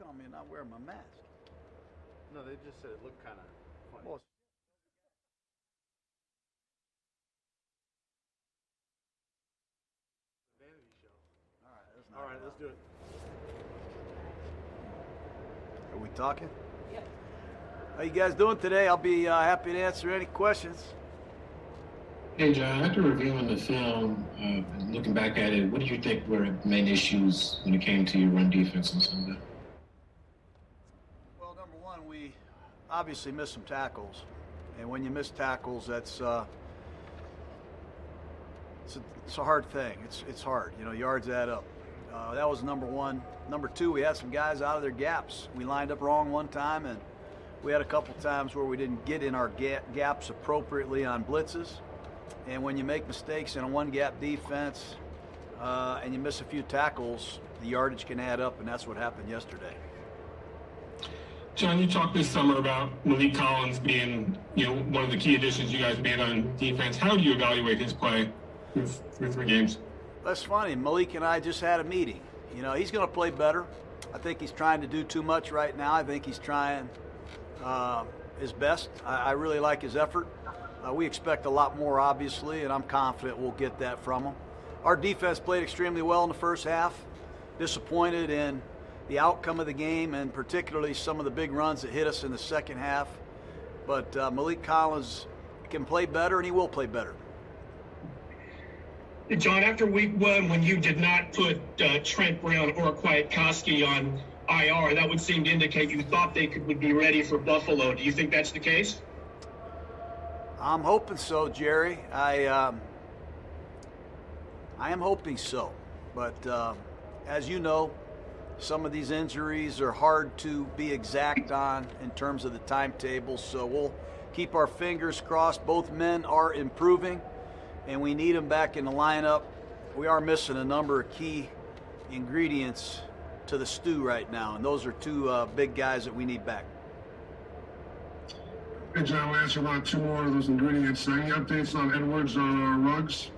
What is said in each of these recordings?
on me and not wearing my mask? No, they just said it looked kind of funny. Well, Vanity show. all All right, let's do it. Are we talking? Yeah. How you guys doing today? I'll be happy to answer any questions. Hey, John, after reviewing the film, and looking back at it, what do you think were the main issues when it came to your run defense on Sunday? Well, number one, we obviously missed some tackles. And when you miss tackles, that's it's a hard thing. It's hard. You know, yards add up. That was number one. Number two, we had some guys out of their gaps. We lined up wrong one time, and we had a couple times where we didn't get in our gaps appropriately on blitzes. And when you make mistakes in a one-gap defense and you miss a few tackles, the yardage can add up, and that's what happened yesterday. John, you talked this summer about Malik Collins being, one of the key additions you guys made on defense. How do you evaluate his play through 3 games? That's funny. Malik and I just had a meeting. He's going to play better. I think he's trying to do too much right now. I think he's trying his best. I really like his effort. We expect a lot more, obviously, and I'm confident we'll get that from him. Our defense played extremely well in the first half. Disappointed in the outcome of the game, and particularly some of the big runs that hit us in the second half. But Malik Collins can play better, and he will play better. John, after week one, when you did not put Trent Brown or Kwiatkowski on IR, that would seem to indicate you thought they would be ready for Buffalo. Do you think that's the case? I'm hoping so, Jerry. I am hoping so. But as you know, some of these injuries are hard to be exact on in terms of the timetable. So we'll keep our fingers crossed. Both men are improving, and we need them back in the lineup. We are missing a number of key ingredients to the stew right now, and those are two big guys that we need back. Hey, John, we'll ask you about 2 more of those ingredients. Any updates on Edwards or Ruggs?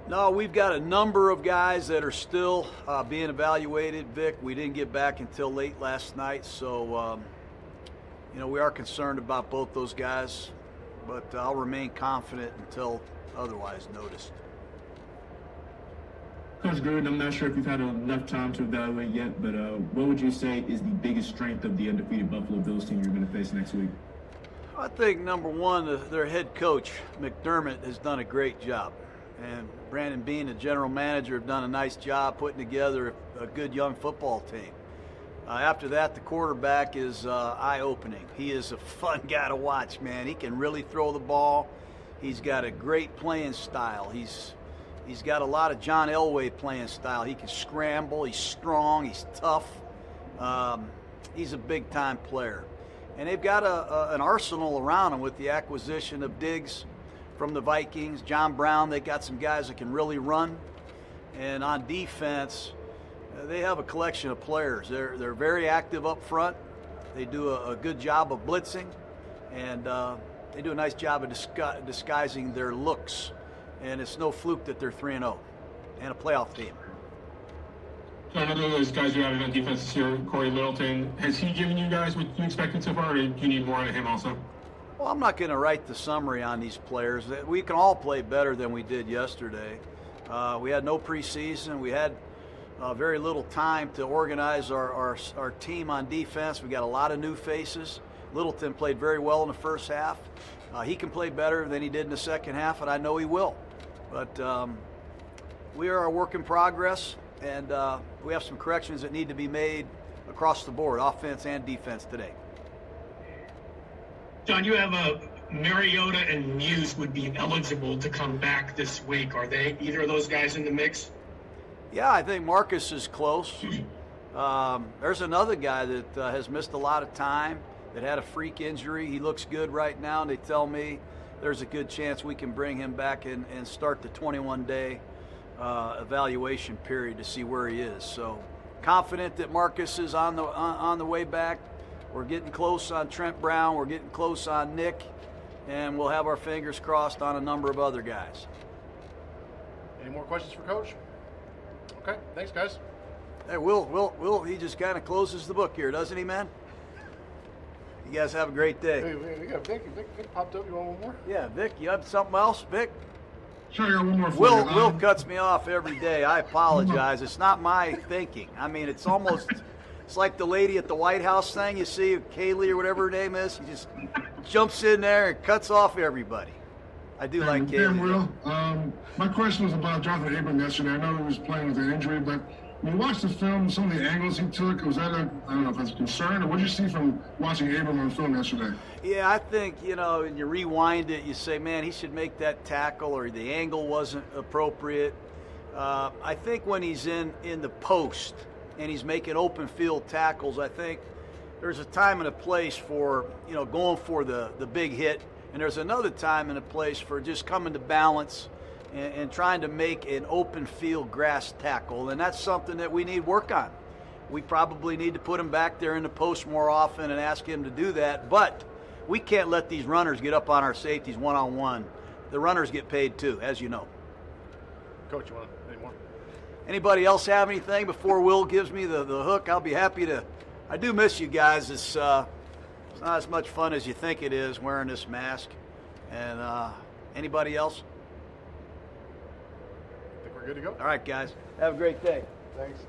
No, we've got a number of guys that are still being evaluated, Vic. We didn't get back until late last night, so, we are concerned about both those guys, but I'll remain confident until otherwise noticed. Coach Gruden, I'm not sure if you've had enough time to evaluate yet, but what would you say is the biggest strength of the undefeated Buffalo Bills team you're going to face next week? I think, number one, their head coach, McDermott, has done a great job. And Brandon Beane, the general manager, have done a nice job putting together a good young football team. After that, the quarterback is eye-opening. He is a fun guy to watch, man. He can really throw the ball. He's got a great playing style. He's got a lot of John Elway playing style. He can scramble. He's strong. He's tough. He's a big-time player. And they've got an arsenal around him with the acquisition of Diggs from the Vikings, John Brown. They got some guys that can really run. And on defense, they have a collection of players. They're very active up front. They do a good job of blitzing, and they do a nice job of disguising their looks. And it's no fluke that they're 3-0 and a playoff team. Another of those guys you added on defense this year, Corey Littleton, has he given you guys what you expected so far, or do you need more out of him also? Well, I'm not going to write the summary on these players. We can all play better than we did yesterday. We had no preseason. We had very little time to organize our team on defense. We got a lot of new faces. Littleton played very well in the first half. He can play better than he did in the second half, and I know he will. But we are a work in progress, and we have some corrections that need to be made across the board, offense and defense today. John, you have Mariota and Muse would be eligible to come back this week. Are they either of those guys in the mix? Yeah, I think Marcus is close. There's another guy that has missed a lot of time, that had a freak injury. He looks good right now, and they tell me there's a good chance we can bring him back and start the 21-day evaluation period to see where he is. So confident that Marcus is on the way back. We're getting close on Trent Brown. We're getting close on Nick, and we'll have our fingers crossed on a number of other guys. Any more questions for Coach? Okay, thanks, guys. Hey, Will, he just kind of closes the book here, doesn't he, man? You guys have a great day. Hey, we got Vic. Vic popped up. You want one more? Yeah, Vic, you have something else, Vic? Sure, I got one more for Will you. Will cuts me off every day. I apologize. It's not my thinking. I mean, it's almost it's like the lady at the White House thing. You see, Kaylee or whatever her name is. She just jumps in there and cuts off everybody. I do like Dan, Kaylee. Will, my question was about Jonathan Abram yesterday. I know he was playing with an injury, but when you watched the film, some of the angles he took, was that I don't know if that's a concern, or what did you see from watching Abram on film yesterday? Yeah, I think, when you rewind it, you say, man, he should make that tackle, or the angle wasn't appropriate. I think when he's in the post and he's making open field tackles, I think there's a time and a place for, going for the big hit, and there's another time and a place for just coming to balance and trying to make an open field grass tackle, and that's something that we need work on. We probably need to put him back there in the post more often and ask him to do that, but we can't let these runners get up on our safeties one-on-one. The runners get paid too, as you know. Coach, you want any more? Anybody else have anything before Will gives me the hook? I'll be happy to. I do miss you guys. It's not as much fun as you think it is wearing this mask. And anybody else? I think we're good to go. All right, guys. Have a great day. Thanks.